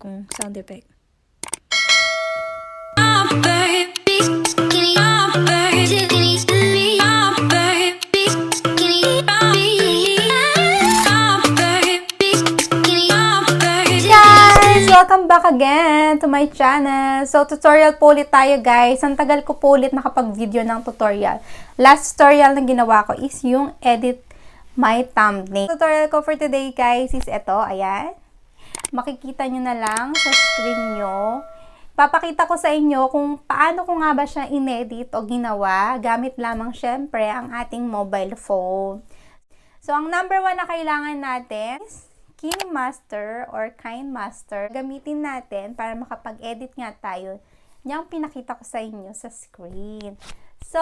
kung sound effect. Welcome back again to my channel. So, tutorial po ulit tayo, guys. Ang tagal ko po ulit nakapag-video ng tutorial. Last tutorial na ginawa ko is yung edit my thumbnail. Tutorial ko for today, guys, is ito. Ayan. Makikita nyo na lang sa screen nyo. Papakita ko sa inyo kung paano ko nga ba siya inedit o ginawa. Gamit lamang, syempre, ang ating mobile phone. So, ang number 1 na kailangan natin is KineMaster or KineMaster. Gamitin natin para makapag-edit nga tayo. Yung pinakita ko sa inyo sa screen. So,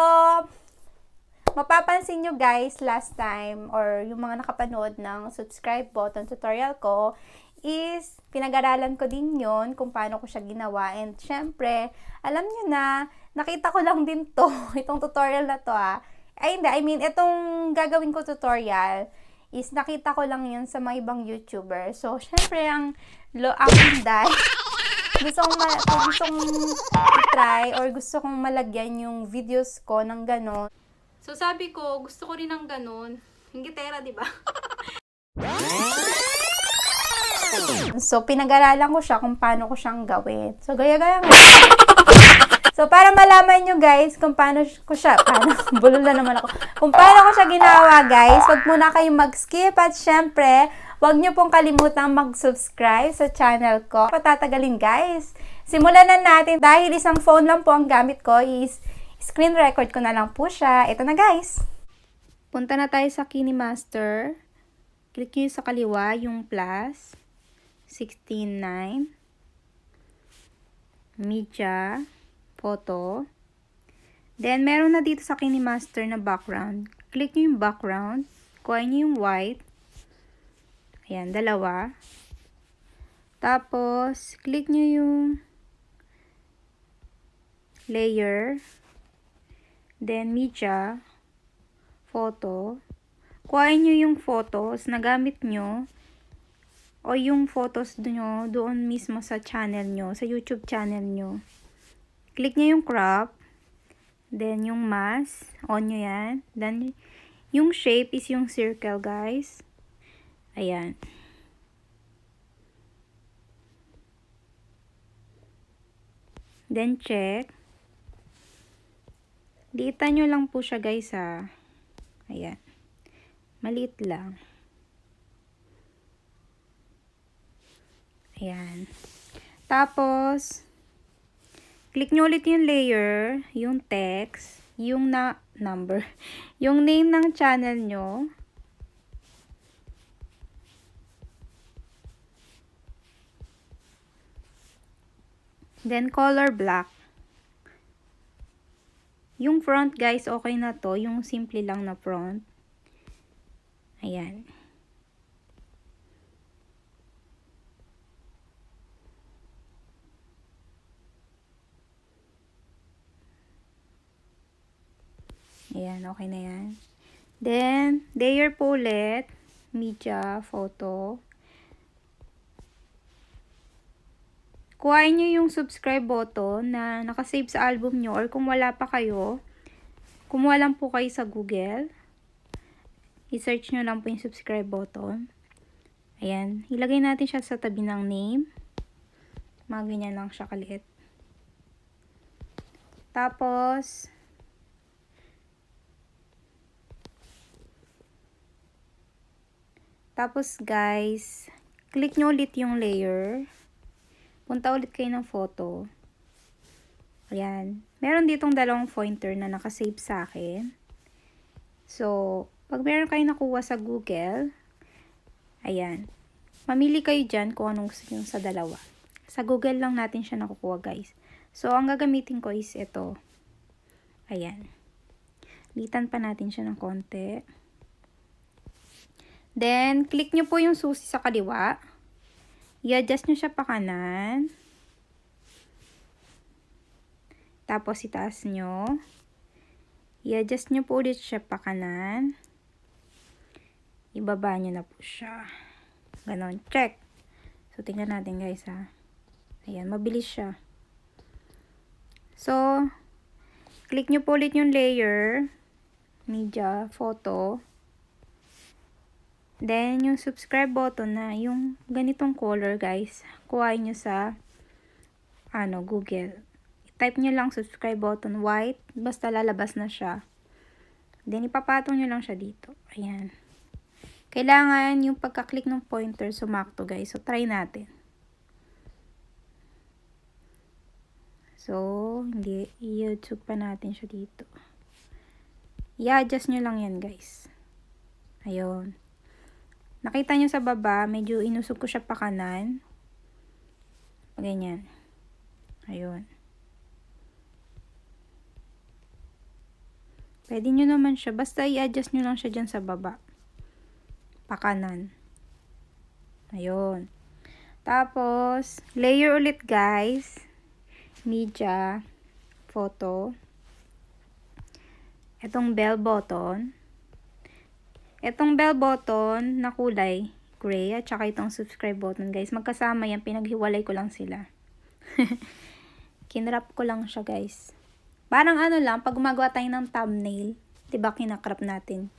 mapapansin nyo guys, last time or yung mga nakapanood ng subscribe button tutorial ko is pinag-aralan ko din yon kung paano ko siya ginawa. And syempre, alam nyo na, nakita ko lang din to, itong tutorial na to itong gagawin ko tutorial is nakita ko lang yun sa mga ibang YouTuber. So, syempre, ang Inday, gusto kong try or gusto kong malagyan yung videos ko ng ganon. So, sabi ko, gusto ko rin ng ganon. Yung gitera, di ba? So, pinag-aralan ko siya kung paano ko siyang gawin. So, gaya-gaya nga. So, para malaman nyo guys kung paano ko siya, bulol na naman ako, kung paano ko siya ginawa guys, wag muna kayong mag-skip at syempre, wag nyo pong kalimutang mag-subscribe sa channel ko. Patatagalin guys. Simulan na natin dahil isang phone lang po ang gamit ko is screen record ko na lang po siya. Ito na guys. Punta na tayo sa KineMaster. Click nyo sa kaliwa yung plus, 16:9, media, photo. Then, meron na dito sa KineMaster na background. Click nyo yung background. Kuha nyo yung white. Ayan, dalawa. Tapos, click nyo yung layer. Then, media, photo. Kuha nyo yung photos na gamit nyo o yung photos nyo doon mismo sa channel nyo, sa YouTube channel nyo. Click nyo yung crop. Then, yung mask. On nyo yan. Then, yung shape is yung circle, guys. Ayan. Then, check. Liitan nyo lang po siya, guys, ha. Ayan. Maliit lang. Ayan. Tapos, click nyo ulit yung layer, yung text, yung number, yung name ng channel nyo. Then, color black. Yung front, guys, okay na to. Yung simple lang na front. Ayan. Ayan, okay na yan. Then, layer po ulit. Media, photo. Kuhain nyo yung subscribe button na nakasave sa album nyo or kung wala pa kayo, kumuha lang po kayo sa Google. I-search nyo lang po yung subscribe button. Ayan. Ilagay natin siya sa tabi ng name. Mga ganyan lang siya kalit. Tapos, guys, click nyo ulit yung layer. Punta ulit kayo ng photo. Ayan. Meron ditong dalawang pointer na nakasave sa akin. So, pag meron kayo nakuha sa Google, ayan. Mamili kayo dyan kung anong gusto nyo sa dalawa. Sa Google lang natin siya nakukuha, guys. So, ang gagamitin ko is ito. Ayan. Litan pa natin siya ng konti. Then, click nyo po yung susi sa kaliwa. I-adjust nyo siya pa kanan. Tapos, itaas nyo. I-adjust nyo po ulit siya pa kanan. Ibaba nyo na po siya. Ganon. Check. So, tingnan natin guys ha. Ayan, mabilis siya. So, click nyo po ulit yung layer, media, photo. Then, yung subscribe button na, yung ganitong color guys, kuhain nyo sa, Google. I-type nyo lang subscribe button, white, basta lalabas na siya. Then, ipapatong nyo lang siya dito. Ayan. Kailangan yung pagka-click ng pointer sumakto guys. So, try natin. So, hindi, i-youtube pa natin siya dito. I-adjust nyo lang yan guys. Ayun. Nakita nyo sa baba, medyo inusog ko siya pa kanan. Ganyan. Ayun. Pwede nyo naman siya, basta i-adjust nyo lang siya dyan sa baba. Pa kanan. Ayun. Tapos, layer ulit guys. Media, photo. Itong bell button. Itong bell button na kulay gray at saka itong subscribe button guys. Magkasama yan. Pinaghiwalay ko lang sila. Kinrap ko lang siya guys. Parang lang, pag gumagawa tayo ng thumbnail, diba kinakrap natin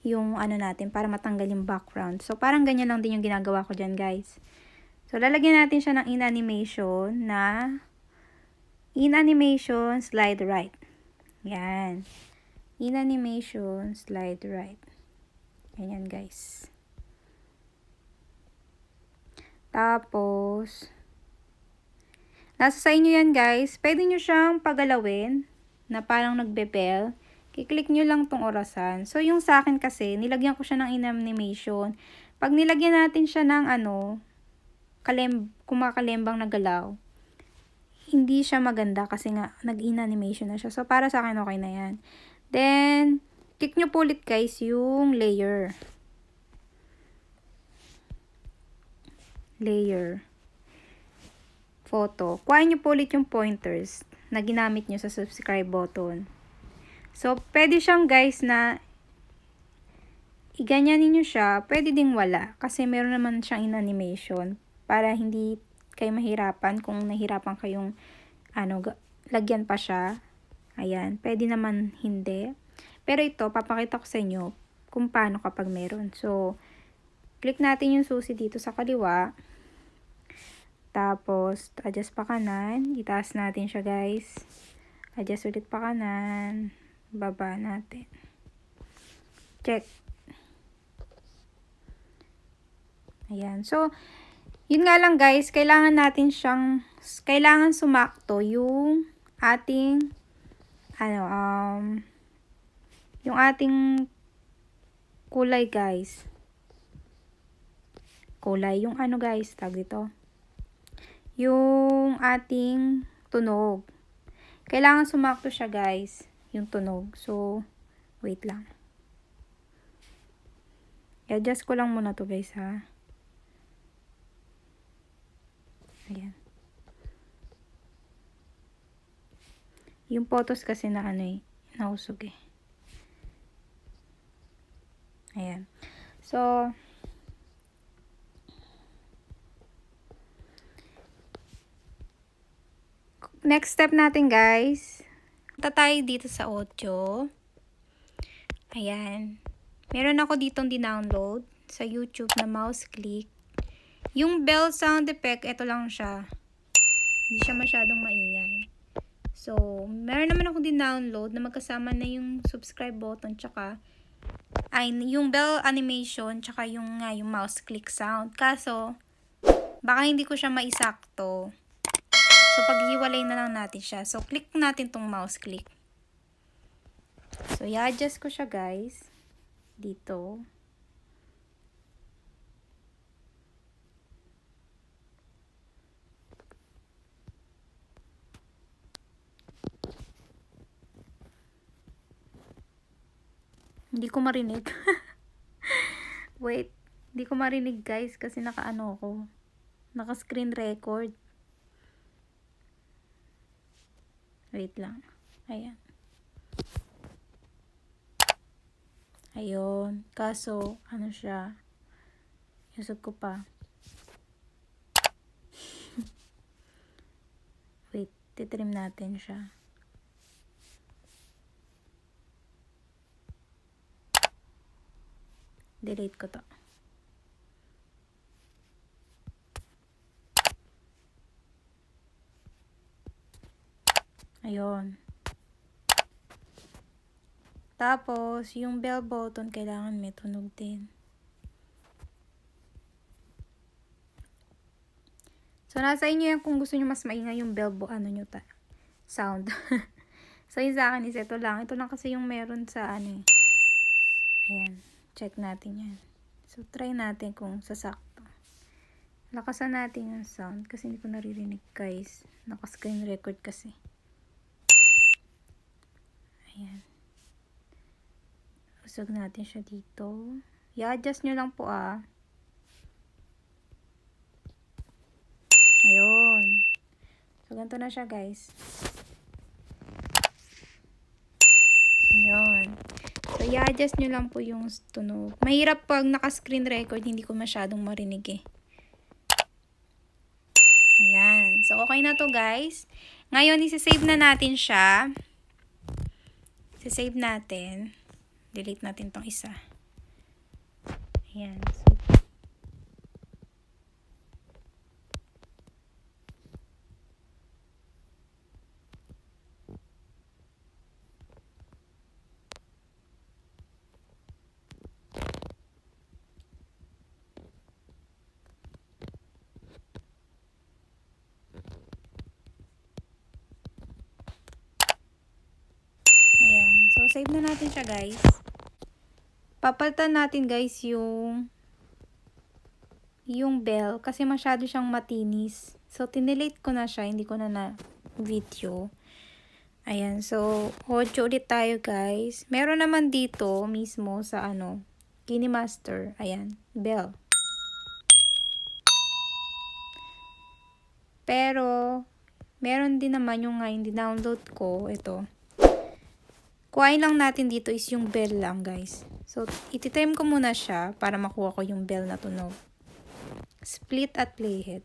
yung natin para matanggal yung background. So, parang ganyan lang din yung ginagawa ko dyan guys. So, lalagyan natin siya ng in-animation slide right. Yan. In-animation slide right. Ganyan guys. Tapos, nasa sa inyo yan guys. Pwede nyo siyang pagalawin na parang nagbe-bell. Kiklik nyo lang tong orasan. So, yung sa akin kasi, nilagyan ko siya ng in-animation. Pag nilagyan natin siya ng kumakalembang na galaw, hindi siya maganda kasi nga nag-in-animation na siya. So, para sa akin okay na yan. Then, click nyo po ulit guys yung layer. Layer. Photo. Kuhain nyo po ulit yung pointers na ginamit nyo sa subscribe button. So, pwede siyang guys na iganyanin nyo siya. Pwede ding wala. Kasi meron naman siyang in-animation. Para hindi kayo mahirapan. Kung nahirapan kayong lagyan pa siya. Ayan. Pwede naman hindi. Pero ito, papakita ko sa inyo kung paano kapag meron. So, click natin yung susi dito sa kaliwa. Tapos, adjust pa kanan. Itaas natin siya guys. Adjust ulit pa kanan. Baba natin. Check. Ayan. So, yun nga lang guys. Kailangan sumakto yung ating, yung ating kulay guys. Kulay. Yung guys, tag dito. Yung ating tunog. Kailangan sumakto siya guys. Yung tunog. So, wait lang. I-adjust ko lang muna to guys ha. Ayan. Yung photos kasi na nausog eh. Ayan. So, next step natin guys. Punta tayo dito sa audio. Ayan. Meron ako ditong di-download sa YouTube na mouse click. Yung bell sound effect, ito lang siya. Hindi siya masyadong maingay. So, meron naman ako din-download na magkasama na yung subscribe button tsaka yung bell animation tsaka yung mouse click sound. Kaso, baka hindi ko siya maisakto. So, paghiwalay na lang natin siya. So, click natin tong mouse click. So, i-adjust ko siya guys. Dito. Hindi ko marinig. Wait. Hindi ko marinig guys kasi ako. Naka-screen record. Wait lang. Ayan. Ayun. Kaso, siya. Yusog ko pa. Titrim natin siya. Delete ko to. Ayun. Tapos, yung bell button, kailangan may tunog din. So, nasa inyo yan kung gusto nyo mas maingay yung bell sound. So, yung sa akin is ito lang. Ito lang kasi yung meron sa Ayan. Check natin yan. So, try natin kung sasakto. Lakasan natin yung sound kasi hindi ko naririnig, guys. Naka-screen record kasi. Ayan. Usog natin siya dito. I-adjust nyo lang po Ayun. So, ganito na siya, guys. Ayun. So, i-adjust nyo lang po yung tunog. Mahirap pag naka-screen record, hindi ko masyadong marinig eh. Ayan. So, okay na to, guys. Ngayon, isi-save na natin siya. Isi-save natin. Delete natin tong isa. Ayan. So, save na natin siya, guys. Papalitan natin, guys, yung bell kasi masyado siyang matinis. So, tinelete ko na siya. Hindi ko na video. Ayan. So, audio ulit tayo, guys. Meron naman dito mismo sa KineMaster. Ayan. Bell. Pero, meron din naman yung ngayon di-download ko. Ito. Kuhain lang natin dito is yung bell lang, guys. So, ititime ko muna siya para makuha ko yung bell na tunog. Split at playhead.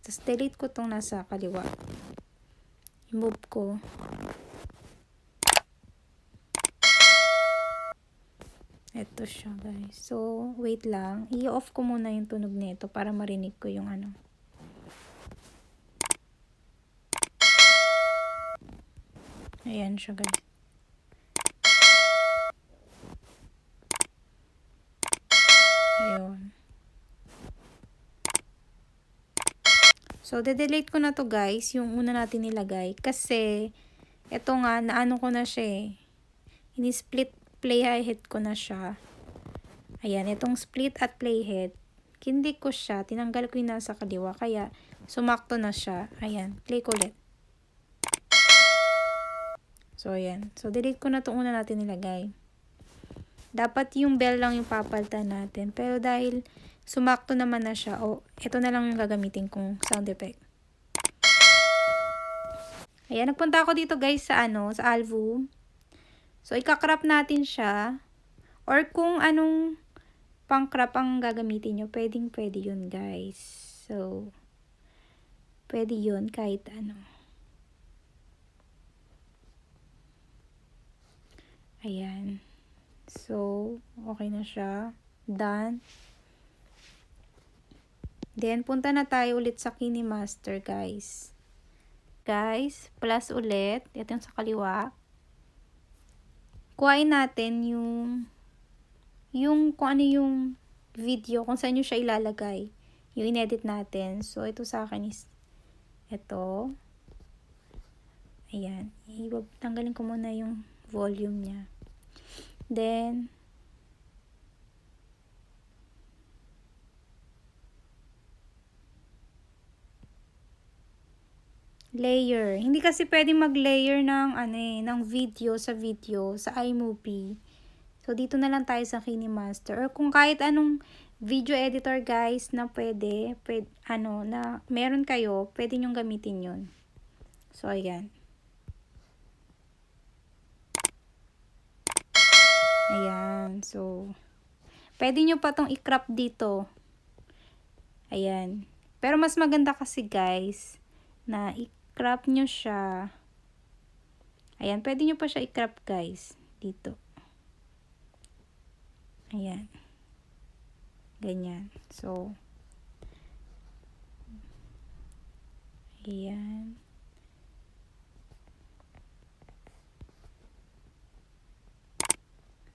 Tapos, delete ko tong nasa kaliwa. I-move ko. Ito siya, guys. So, wait lang. I-off ko muna yung tunog nito para marinig ko yung Ayan siya, guys. Ayun. So, de-delete ko na to, guys, yung una natin nilagay. Kasi, ito nga, naano ko na siya eh. Ini-split playhead ko na siya. Ayan, itong split at playhead, kindik ko siya, tinanggal ko yung nasa kaliwa, kaya sumakto na siya. Ayan, play ko ulit. So, ayan. So, delete ko na itong una natin nilagay. Dapat yung bell lang yung papalitan natin. Pero dahil sumakto naman na siya, ito na lang yung gagamitin kong sound effect. Ayan, nagpunta ako dito, guys, sa sa album. So, ika-crop natin siya. Or kung anong pang-crop ang gagamitin nyo, pwede yun, guys. So, pwede yun kahit Ayan. So, okay na siya. Done. Then, punta na tayo ulit sa KineMaster, guys. Guys, plus ulit. Ito yung sa kaliwa. Kuhain natin yung kung ano yung video, kung saan nyo siya ilalagay. Yung inedit natin. So, ito sa akin is ito. Ayan. Tanggalin ko muna yung volume niya. Then, layer. Hindi kasi pwedeng mag-layer ng ng video sa iMovie. So, dito na lang tayo sa KineMaster. Or kung kahit anong video editor, guys, na pwede na meron kayo, pwede nyong gamitin yun. So, ayan. Ayan. So, pwede nyo pa tong i-crop dito. Ayan. Pero mas maganda kasi, guys, na i-crop nyo siya. Ayan, pwede nyo pa siya i-crop guys. Dito. Ayan. Ganyan. So, ayan.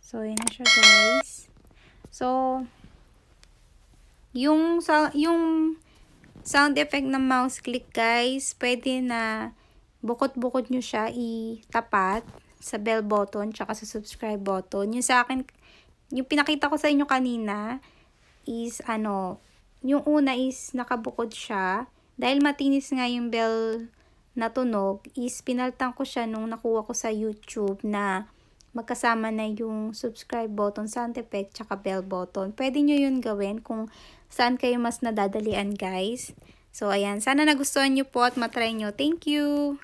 So, ayan na siya guys. So, yung sound effect ng mouse click guys, pwede na bukod-bukod nyo siya itapat sa bell button tsaka sa subscribe button. Yung sa akin, yung pinakita ko sa inyo kanina is yung una is nakabukod siya. Dahil matinis nga yung bell na tunog, is pinaltan ko siya nung nakuha ko sa YouTube na magkasama na yung subscribe button, sound effect, tsaka bell button. Pwede nyo yun gawin kung saan kayo mas nadadalian guys. So, ayan. Sana nagustuhan nyo po at matry nyo. Thank you!